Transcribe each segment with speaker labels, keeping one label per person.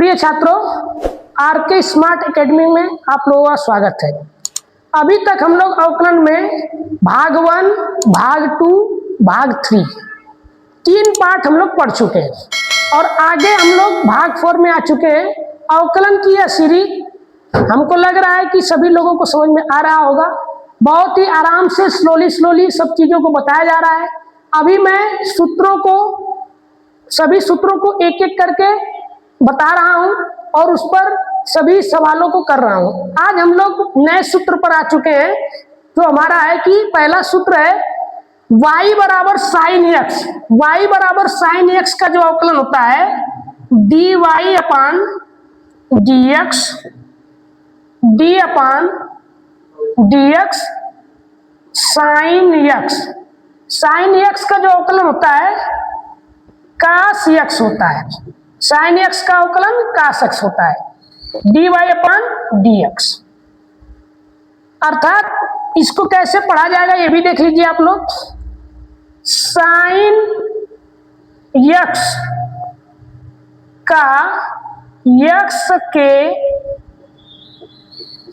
Speaker 1: प्रिय छात्रों, आर के स्मार्ट एकेडमी में आप लोगों का स्वागत है। अभी तक हम लोग अवकलन में भाग 1, भाग 2, भाग 3 तीन पार्ट हम लोग पढ़ चुके हैं और आगे हम लोग भाग 4 में आ चुके हैं। अवकलन की यह सीरीज हमको लग रहा है कि सभी लोगों को समझ में आ रहा होगा। बहुत ही आराम से स्लोली सब चीजों को बताया जा रहा है। अभी मैं सभी सूत्रों को एक एक करके बता रहा हूं और उस पर सभी सवालों को कर रहा हूं। आज हम लोग नए सूत्र पर आ चुके हैं जो हमारा है कि पहला सूत्र है y बराबर साइन एक्स। y बराबर साइन एक्स का जो अवकलन होता है dy अपान dx, d अपान dx sine x. Sine x का जो अवकलन होता है कास एक्स होता है। साइन एक्स का अवकलन कास एक्स होता है dy अपान dx। अर्थात इसको कैसे पढ़ा जाएगा ये भी देख लीजिए आप लोग। साइन एक्स का एक्स के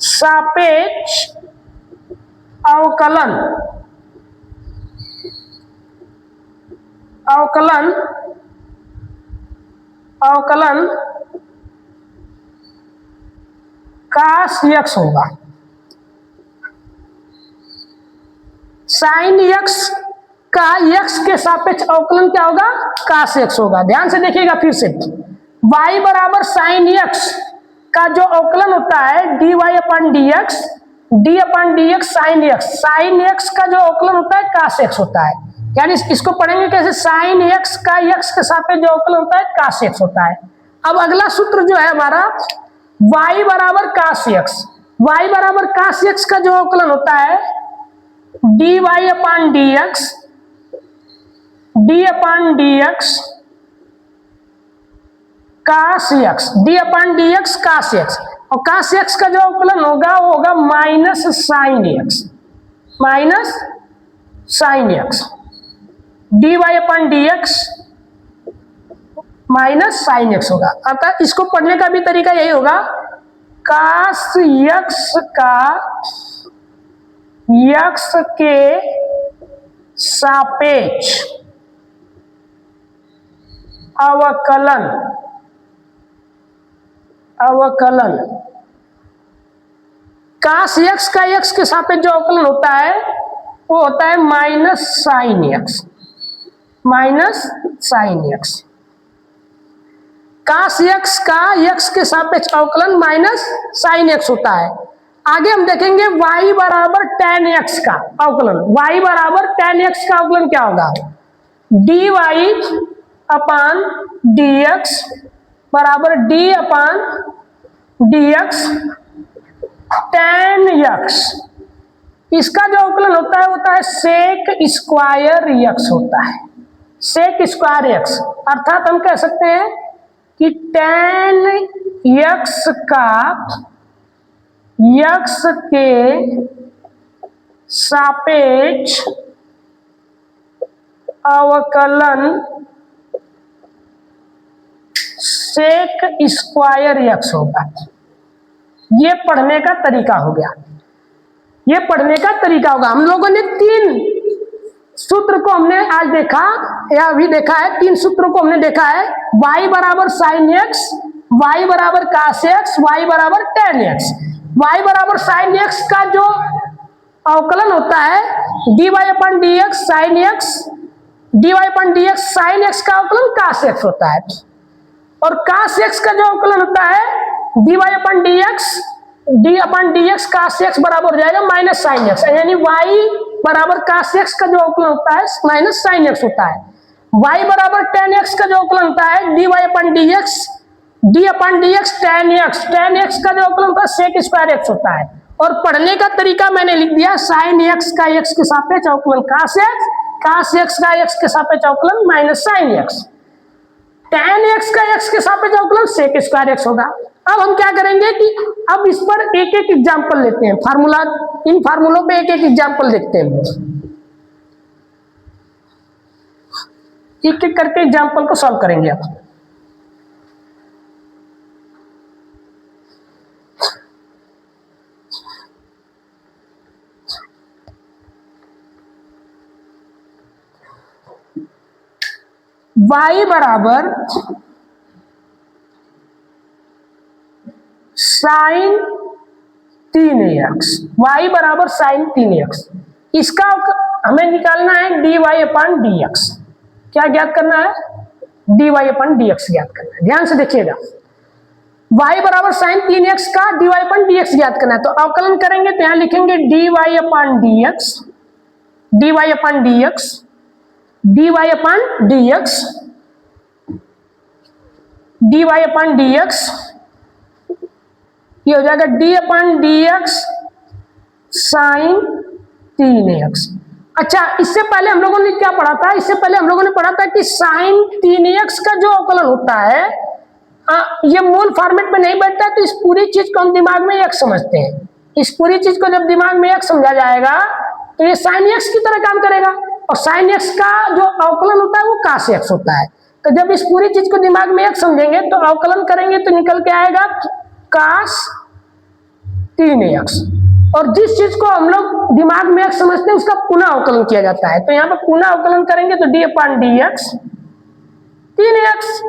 Speaker 1: सापेक्ष अवकलन कास एक्स होगा। साइन एक्स का एक्स के सापेक्ष अवकलन क्या होगा? कास एक्स होगा। ध्यान से देखिएगा फिर से। y बराबर साइन एक्स का जो अवकलन होता है dy अपान dx, d अपान dx sine x. Sine x का जो अवकलन होता है कास एक्स होता है। यानी इसको पढ़ेंगे कैसे? साइन एक्स का एक्स के सापेक्ष जो अवकलन होता है कास एक्स होता है। अब अगला सूत्र जो है हमारा y बराबर कास एक्स। y बराबर कास एक्स का जो अवकलन होता है dy अपान dx, d अपान dx कास एक्स, d अपान dx कास एक्स। और कास एक्स का जो अवकलन होगा वो होगा minus sine x, minus sine x. dy अपान dx माइनस साइन एक्स होगा। अर्थात इसको पढ़ने का भी तरीका यही होगा, कास एक्स का एक्स के सापेक्ष अवकलन कास एक्स का एक्स के सापेक्ष जो अवकलन होता है वो होता है minus sine x, minus sine x. Cos x का एक्स के सापेक्ष अवकलन माइनस साइन एक्स होता है। आगे हम देखेंगे y बराबर tan x का अवकलन। y बराबर tan x का अवकलन क्या होगा? dy अपान dx बराबर d अपान dx tan x। इसका जो अवकलन होता है सेक स्क्वायर x होता है, सेक स्क्वायर x। अर्थात हम कह सकते हैं कि tan x का x के सापेक्ष अवकलन सेक स्क्वायर x होगा। ये पढ़ने का तरीका हो गया, ये पढ़ने का तरीका होगा। हम लोगों ने तीन सूत्र को हमने आज देखा या अभी देखा है। तीन सूत्रों को हमने देखा है, y बराबर साइन एक्स, y बराबर कास एक्स, y बराबर tan x। y बराबर साइन एक्स का जो अवकलन होता है dy अपान dx साइन एक्स, dy अपान dx साइन एक्स का अवकलन कास एक्स होता है। और कास एक्स का जो अवकलन होता है dy अपान dx, d अपान dx कास एक्स बराबर हो जाएगा माइनस साइन एक्स। यानी y बराबर कास एक्स का जो अवकलन होता है माइनस साइन एक्स होता है। y बराबर tan x का जो अवकलन होता है dy अपान dx, d अपान dx tan x, tan x का जो अवकलन होता है सेक स्क्वायर x होता है। और पढ़ने का तरीका मैंने लिख दिया, साइन x का x के सापेक्ष अवकलन कास x, कास x का x के सापेक्ष अवकलन minus sine x, tan x का x के सापेक्ष अवकलन सेक स्क्वायर x होगा। अब हम क्या करेंगे कि अब इस पर एक एक एग्जाम्पल लेते हैं, फार्मूला, इन फार्मूलों पे एक एक एग्जाम्पल देखते हैं। एक एक करके एग्जाम्पल को सॉल्व करेंगे। अब y बराबर साइन 3x, y बराबर साइन 3x, इसका हमें निकालना है dy अपॉन dx। क्या ज्ञात करना है? dy अपॉन dx ज्ञात करना है। ध्यान से देखिएगा, y बराबर साइन 3x का dy अपॉन dx ज्ञात करना है। तो अवकलन करेंगे तो यहां लिखेंगे dy upon dx, dy upon dx, dy upon dx, dy upon dx, ये हो जाएगा d upon dx sign 3x। अच्छा, इससे पहले हम लोगों ने क्या पढ़ा था? इससे पहले हम लोगों ने पढ़ा था कि साइन 3x का जो अवकलन होता है ये मूल फॉर्मेट में नहीं बैठता है, तो इस पूरी चीज को हम दिमाग में x समझते हैं। इस पूरी चीज को जब दिमाग में x समझा जाएगा तो ये साइन x की तरह काम करेगा, और साइन x का जो अवकलन होता है वो cos x होता है। तो जब इस पूरी चीज को दिमाग में x समझेंगे तो अवकलन करेंगे तो निकल के आएगा cos 3x, और जिस चीज को हम लोग दिमाग में x समझते हैं उसका पुनः अवकलन किया जाता है। तो यहाँ पर पुनः अवकलन करेंगे तो d अपॉन dx 3x,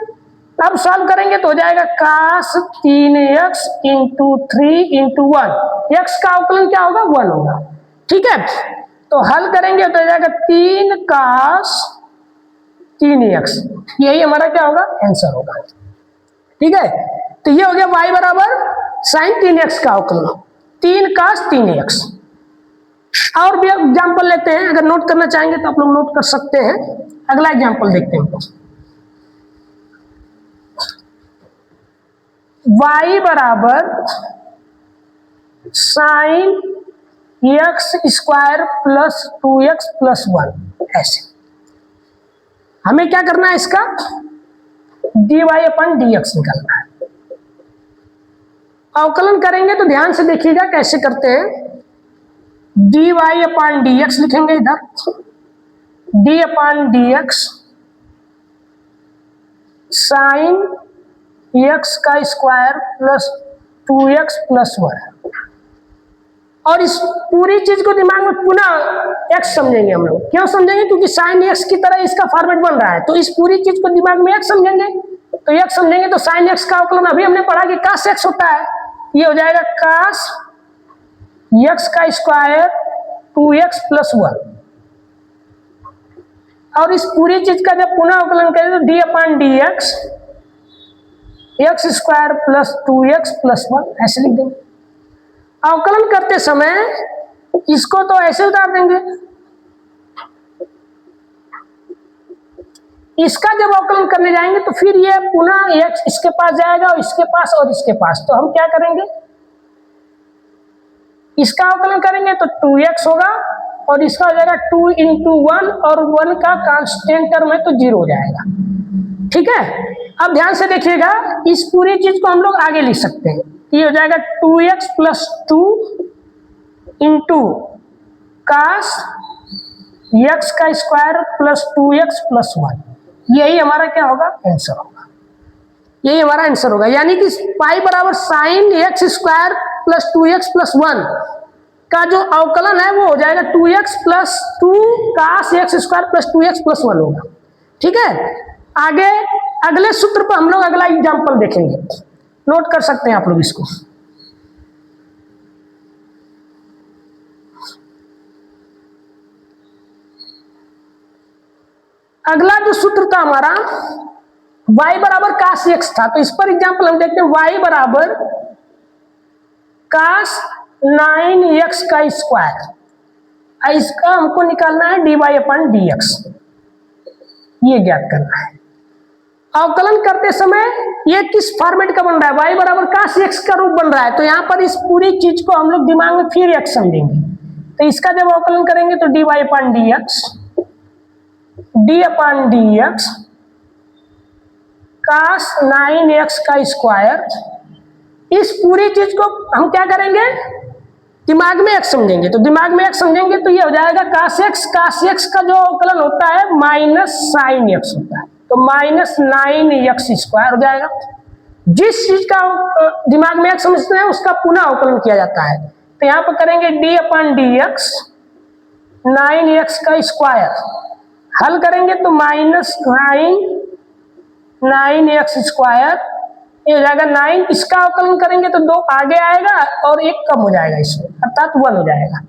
Speaker 1: अब सॉल्व करेंगे तो हो जाएगा cos 3x into 3 into 1, x का अवकलन क्या होगा? 1 होगा। ठीक है, तो हल करेंगे तो हो जाएगा 3 cos 3x, यही हमारा क्या होगा? आंसर होगा। ठीक है, तो ये हो गया y बराबर साइन 3x का अवकलन, 3 cos 3x। और भी एग्जाम्पल लेते हैं, अगर नोट करना चाहेंगे तो आप लोग नोट कर सकते हैं। अगला एग्जाम्पल देखते हैं। y बराबर sine x square plus 2x plus 1, ऐसे हमें क्या करना है? इसका dy अपन dx निकालना है। अवकलन करेंगे तो ध्यान से देखिएगा कैसे करते हैं। dy अपन dx लिखेंगे, इधर d अपन dx साइन x का स्क्वायर प्लस 2x प्लस 1, और इस पूरी चीज को दिमाग में पुनः x समझेंगे हम लोग। क्यों समझेंगे? क्योंकि साइन x की तरह इसका फॉर्मेट बन रहा है, तो इस पूरी चीज को दिमाग में x समझेंगे। तो x समझेंगे तो साइन x का अवकलन अभी हमने पढ़ा कि cos x होता है, ये हो जाएगा cos x का स्क्वायर 2x प्लस 1, और इस पूरी चीज का जब पुनः अवकलन करें तो d upon dx x square plus 2x plus 1, ऐसे लिख देंगे। अवकलन करते समय इसको तो ऐसे उतार देंगे, इसका जब अवकलन करने जाएंगे तो फिर ये पुनः x इसके पास जाएगा और इसके पास और इसके पास, तो हम क्या करेंगे? इसका अवकलन करेंगे तो 2x होगा, और इसका हो जाएगा 2 इंटू 1, और 1 का कांस्टेंट टर्म है तो 0 हो जाएगा। ठीक है, अब ध्यान से देखिएगा, इस पूरी चीज को हम लोग आगे लिख सकते हैं। ये हो जाएगा 2x plus 2 into cos x का स्क्वायर प्लस 2x प्लस 1, यही हमारा क्या होगा? आंसर होगा। यही हमारा आंसर होगा, यानी कि पाई बराबर sine x square plus 2x plus 1 का जो अवकलन है वो हो जाएगा 2x plus 2 cos x square plus 2x plus 1 होगा। ठीक है, आगे अगले सूत्र पर हम लोग अगला एग्जाम्पल देखेंगे, नोट कर सकते हैं आप लोग इसको। अगला जो सूत्र था हमारा y बराबर cos x था, तो इस पर एग्जाम्पल हम देखते हैं। y बराबर cos 9x का स्क्वायर, इसका हमको निकालना है dy अपन dx, ये ज्ञात करना है। अवकलन करते समय ये किस फॉर्मेट का बन रहा है? y बराबर cos x का रूप बन रहा है, तो यहाँ पर इस पूरी चीज को हम लोग दिमाग में फिर x समझेंगे। तो इसका जब अवकलन करेंगे तो dy अपन dx, d अपन dx cos 9x का स्क्वायर, इस पूरी चीज को हम क्या करेंगे? दिमाग में x समझेंगे। तो दिमाग में x समझेंगे तो ये हो जाएगा cos x का जो अवकलन होता है माइनस साइन x होता है, तो माइनस 9x स्क्वायर हो जाएगा। जिस चीज का दिमाग में x समझते हैं उसका पुनः अवकलन किया जाता है, तो यहाँ पर करेंगे d अपन dx 9x का स्क्वायर, हल करेंगे तो माइनस 9 9x², ये हो जाएगा 9, इसका अवकलन करेंगे तो 2 आगे आएगा और 1 कम हो जाएगा इसमें, अर्थात 1 हो जाएगा,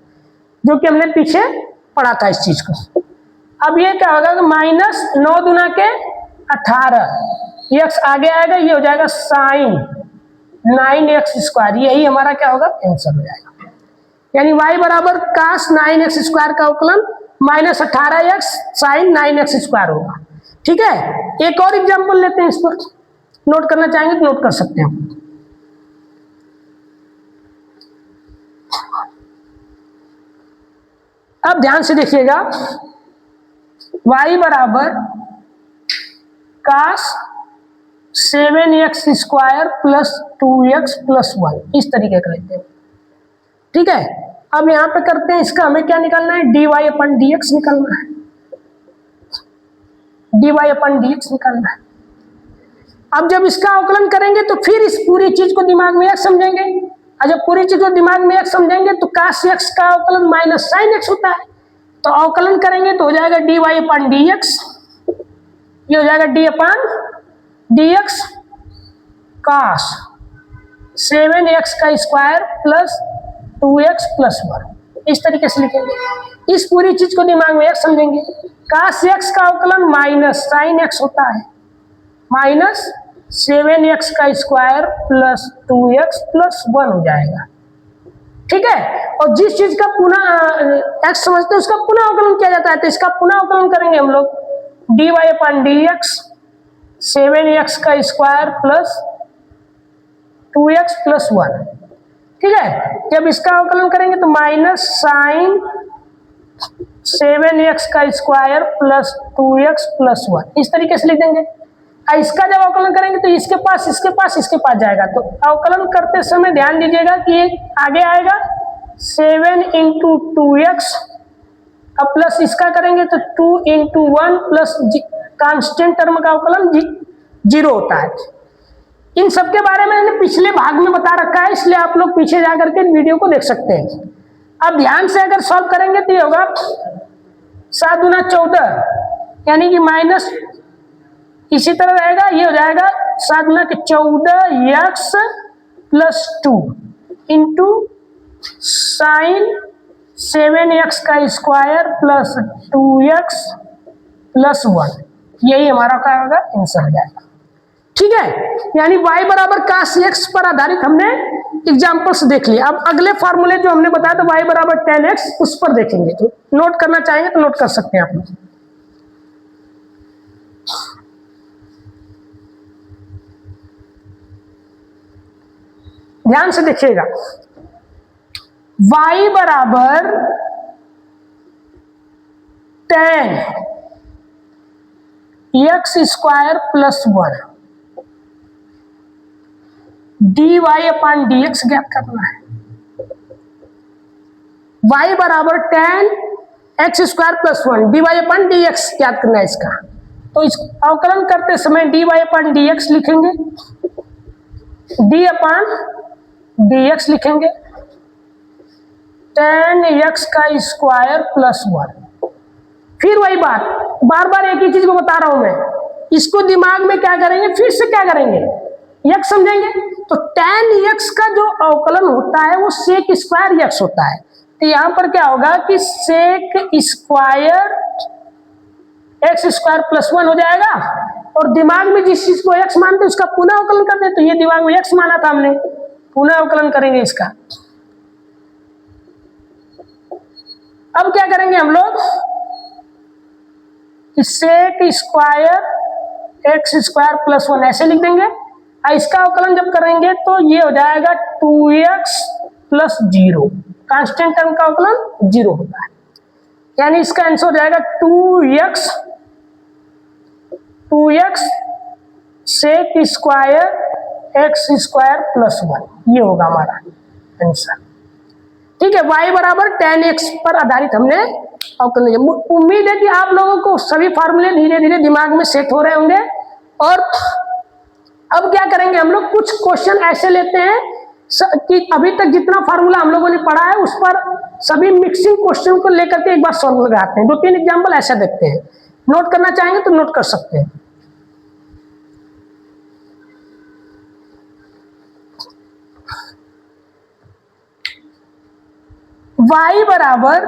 Speaker 1: जो कि हमने पीछे पढ़ा था इस चीज को। अब ये क्या होगा कि -9 दूना के 18, x आगे आएगा, ये हो जाएगा sin 9x², यही हमारा क्या होगा, आंसर हो जाएगा। यानी y बराबर cos 9x² का अवकलन -18x sin 9x² होगा। ठीक है, एक और एग्जांपल लेते हैं, इस पर नोट करना चाहेंगे तो नोट कर सकते हैं। अब ध्यान से देखिएगा, y बराबर cos 7x² + 2x + 1, इस तरीके का लेते हैं। ठीक है, अब यहां पे करते हैं, इसका हमें क्या निकालना है, dy/dx निकालना है, dy/dx निकालना है। अब जब इसका अवकलन करेंगे तो फिर इस पूरी चीज को दिमाग में एक समझेंगे, और जब पूरी चीज को दिमाग में एक समझेंगे तो cos x का अवकलन -sin x होता है, तो अवकलन करेंगे तो हो जाएगा dy/dx, ये हो जाएगा d/dx cos 7x² + 2x + 1, इस तरीके से लिखेंगे। इस पूरी चीज को दिमाग में एक समझेंगे, cos x का अवकलन -sin x होता है, -7x² + 2x + 1 हो जाएगा। ठीक है, और जिस चीज का पुनः x समझते हैं उसका पुनः अवकलन किया जाता है, तो इसका पुनः अवकलन करेंगे हम लोग, dy/dx 7x² + 2x + 1। ठीक है, जब इसका अवकलन करेंगे तो -sin 7x² + 2x + 1, इस तरीके से लिख देंगे। इसका जब अवकलन करेंगे तो इसके पास जाएगा, तो अवकलन करते समय ध्यान दीजिएगा कि आगे आएगा 7 × 2x, अब प्लस इसका करेंगे तो 2 × 1 प्लस कांस्टेंट टर्म का अवकलन 0 होता है। इन सब के बारे में मैंने पिछले भाग में बता रखा है, इसलिए आप लोग पीछे जाकर के वीडियो को देख सकते हैं। अब ध्यान से अगर सॉल्व करेंगे तो ये होगा 7 × 14, यानी कि माइनस इसी तरह रहेगा, ये हो जाएगा 7 × 14x + 2 × sin 7x² + 2x + 1, यही हमारा क्या होगा, आंसर हो जाएगा। ठीक है, यानी y बराबर cos x पर आधारित हमने एग्जांपल्स देख लिया। अब अगले फार्मूले जो हमने बताया था y बराबर 10x, उस पर देखेंगे, तो नोट करना चाहेंगे तो नोट कर सकते हैं आप लोग। ध्यान से देखिएगा, y बराबर 10x² + 1 dy/dx ज्ञात करना है। y बराबर 10x² + 1 dy/dx ज्ञात करना है इसका, तो इस अवकलन करते समय dy/dx लिखेंगे, d/dx लिखेंगे, 10x² + 1। फिर वही बात, बार बार एक ही चीज को बता रहा हूं मैं, इसको दिमाग में क्या करेंगे, फिर से क्या करेंगे, x समझेंगे। तो tan x का जो अवकलन होता है वो sec² x होता है, तो यहां पर क्या होगा कि sec² x² + 1 हो जाएगा, और दिमाग में जिस चीज को x मानते उसका पुनः अवकलन कर दे, तो ये दिमाग में x माना था हमने, पुनः अवकलन करेंगे इसका। अब क्या करेंगे हम लोग, sec² x² + 1 ऐसे लिख देंगे, और इसका अवकलन जब करेंगे तो ये हो जाएगा 2x + 0, कांस्टेंट टर्म का अवकलन 0 होता है, यानी इसका आंसर हो जाएगा 2x sec² x² + 1, ये होगा हमारा आंसर। ठीक है, y बराबर 10x पर आधारित हमने अवकलन। उम्मीद है कि आप लोगों को सभी फार्मूले धीरे धीरे दिमाग में सेट हो रहे होंगे। और अब क्या करेंगे हम लोग, कुछ क्वेश्चन ऐसे लेते हैं कि अभी तक जितना फार्मूला हम लोगों ने पढ़ा है उस पर सभी मिक्सिंग क्वेश्चन को लेकर के एक बार सॉल्व लगाते हैं। 2-3 एग्जाम्पल ऐसा देखते हैं, नोट करना चाहेंगे तो नोट कर सकते हैं। y बराबर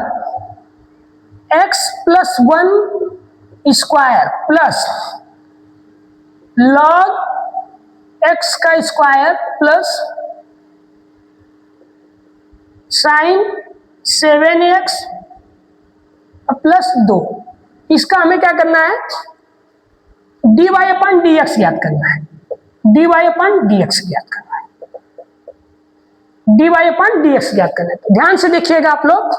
Speaker 1: x plus 1 square plus log x का square plus sign 7x plus 2। इसका हमें क्या करना है, dy अपन dx ज्ञात करना है, dy अपन dx ज्ञात करना है, dy अपन dx ज्ञात करना है। तो ध्यान से देखिएगा आप लोग,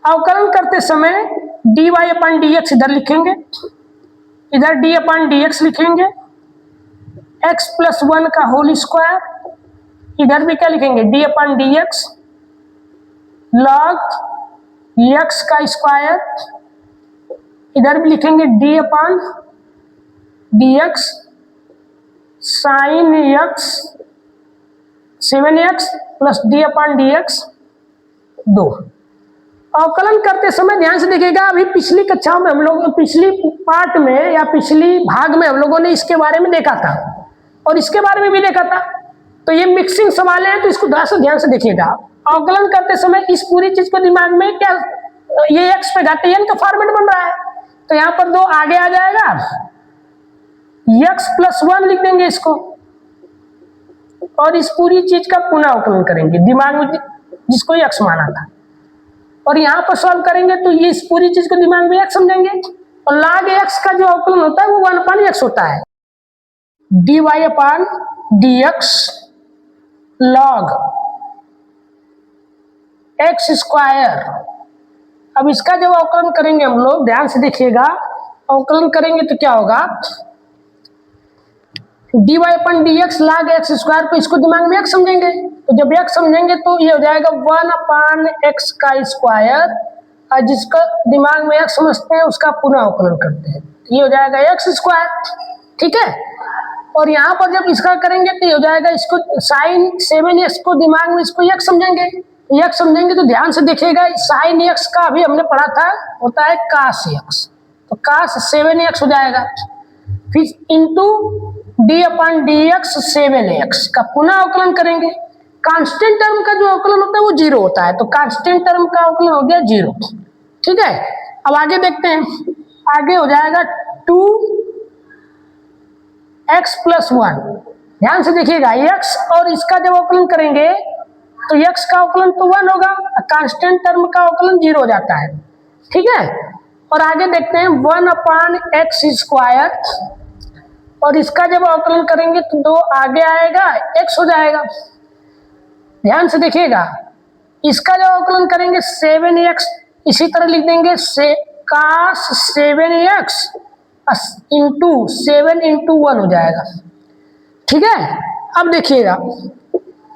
Speaker 1: अवकलन करते समय dy अपन dx इधर लिखेंगे, इधर d अपन dx लिखेंगे, x प्लस 1 का होल स्क्वायर, इधर भी क्या लिखेंगे d अपन dx लॉग x का स्क्वायर, इधर भी लिखेंगे d अपन dx sine x 7x plus d अपन dx 2। अवकलन करते समय ध्यान से देखिएगा, अभी पिछली कक्षाओं में हम लोग, पिछली पार्ट में या पिछली भाग में हम लोगों ने इसके बारे में देखा था और इसके बारे में भी देखा था। तो ये मिक्सिंग सवाल है, तो इसको थोड़ा सा ध्यान से देखिएगा। अवकलन करते समय इस पूरी चीज को दिमाग में क्या, ये x पे घाते n का फॉर्मेट बन रहा है, तो यहाँ पर 2 आगे आ जाएगा, x प्लस 1 लिख देंगे इसको और इस पूरी चीज का पुनः अवकलन करेंगे दिमाग में, जिसको x माना था, और यहाँ पर सॉल्व करेंगे तो ये इस पूरी चीज को दिमाग में x समझेंगे, और log x का जो अवकलन होता है वो 1/x होता है, dy अपन dx log x स्क्वायर। अब इसका जब अवकलन करेंगे हम लोग, ध्यान से देखिएगा, अवकलन करेंगे तो क्या होगा, dy अपन dx log x स्क्वायर को इसको दिमाग में x समझेंगे, तो जब x समझेंगे तो ये हो जाएगा 1/x का स्क्वायर, और जिसका दिमाग में x समझते हैं उसका पुनः अवकलन करते हैं, ये हो जाएगा x स्क्वायर। ठीक है, और यहाँ पर जब इसका करेंगे तो ये हो जाएगा, इसको साइन 7x को दिमाग में इसको x समझेंगे, x समझेंगे तो ध्यान से देखिएगा, साइन x का अभी हमने पढ़ा था होता है cos x, तो cos 7x हो जाएगा, फिर इंटू d अपन dx 7x का पुनः अवकलन करेंगे। कांस्टेंट टर्म का जो अवकलन होता है वो 0 होता है, तो कांस्टेंट टर्म का अवकलन हो गया 0। ठीक है, अब आगे देखते हैं, आगे हो जाएगा 2x प्लस 1। ध्यान से देखिएगा, x और इसका जब अवकलन करेंगे तो x का अवकलन तो 1 होगा, कांस्टेंट टर्म का अवकलन 0 हो जाता है। ठीक है, और आगे देखते हैं 1/x स्क्वायर, और इसका जब अवकलन करेंगे तो 2 आगे आएगा, x हो जाएगा। ध्यान से देखिएगा, इसका जब अवकलन करेंगे 7x इसी तरह लिख देंगे, से cos 7x इंटू 7 इंटू 1 हो जाएगा। ठीक है, अब देखिएगा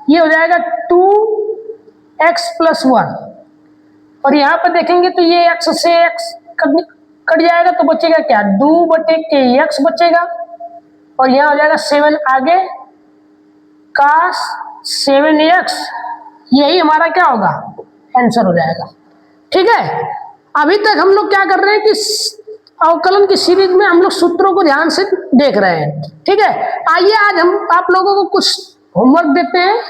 Speaker 1: ये हो जाएगा 2x प्लस 1, और यहाँ पर देखेंगे तो ये x से x कट जाएगा, तो बचेगा क्या, 2/x बचेगा, और यहाँ हो जाएगा 7 आगे cos 7x, यही हमारा क्या होगा, आंसर हो जाएगा। ठीक है, अभी तक हम लोग क्या कर रहे हैं कि अवकलन की सीरीज में हम लोग सूत्रों को ध्यान से देख रहे हैं। ठीक है, आइए आज हम आप लोगों को कुछ होमवर्क देते हैं,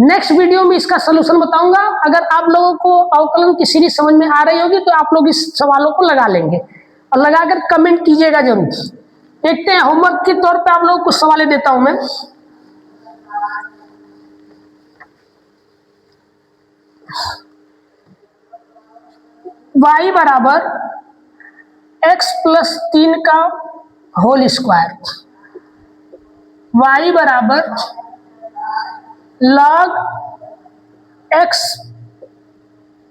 Speaker 1: नेक्स्ट वीडियो में इसका सोल्यूशन बताऊंगा। अगर आप लोगों को अवकलन की सीरीज समझ में आ रही होगी तो आप लोग इस सवालों को लगा लेंगे, और लगाकर कमेंट कीजिएगा जरूर। देखते हैं, होमवर्क के तौर पे आप लोगों को कुछ सवाल देता हूं मैं। y बराबर x प्लस 3 का होल स्क्वायर, y बराबर log x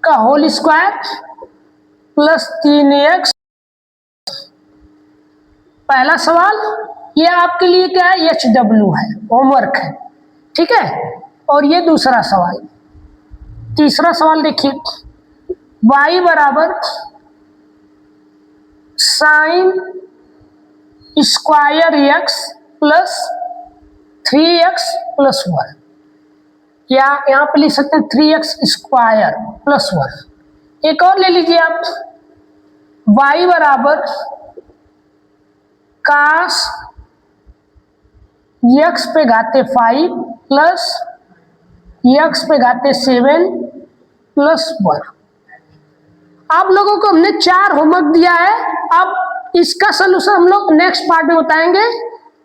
Speaker 1: का होल स्क्वायर प्लस 3x। पहला सवाल ये आपके लिए क्या है, HW है, होमवर्क है। ठीक है, और ये दूसरा सवाल, तीसरा सवाल देखिए, y बराबर sine square x plus 3x plus 1, या यहाँ पे लिख सकते हैं 3x स्क्वायर प्लस 1। एक और ले लीजिए आप, y बराबर cos x पे घाते 5 प्लस x पे घाते 7 +1। आप लोगों को हमने 4 होमवर्क दिया है। अब इसका सोल्यूशन हम लोग नेक्स्ट पार्ट में बताएंगे।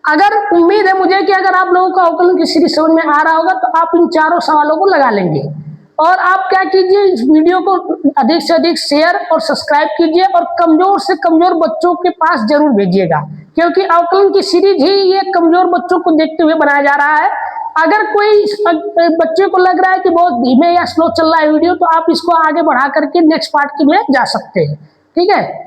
Speaker 1: अगर उम्मीद है मुझे कि अगर आप लोगों को अवकलन की सीरीज समझ में आ रहा होगा तो आप इन चारों सवालों को लगा लेंगे। और आप क्या कीजिए, इस वीडियो को अधिक से अधिक शेयर और सब्सक्राइब कीजिए और कमजोर से कमजोर बच्चों के पास जरूर भेजिएगा, क्योंकि अवकलन की सीरीज ही ये कमजोर बच्चों को देखते हुए बनाया जा रहा है। अगर कोई बच्चे को लग रहा है कि बहुत धीमे या स्लो चल रहा है वीडियो, तो आप इसको आगे बढ़ा करके नेक्स्ट पार्ट में जा सकते हैं। ठीक है।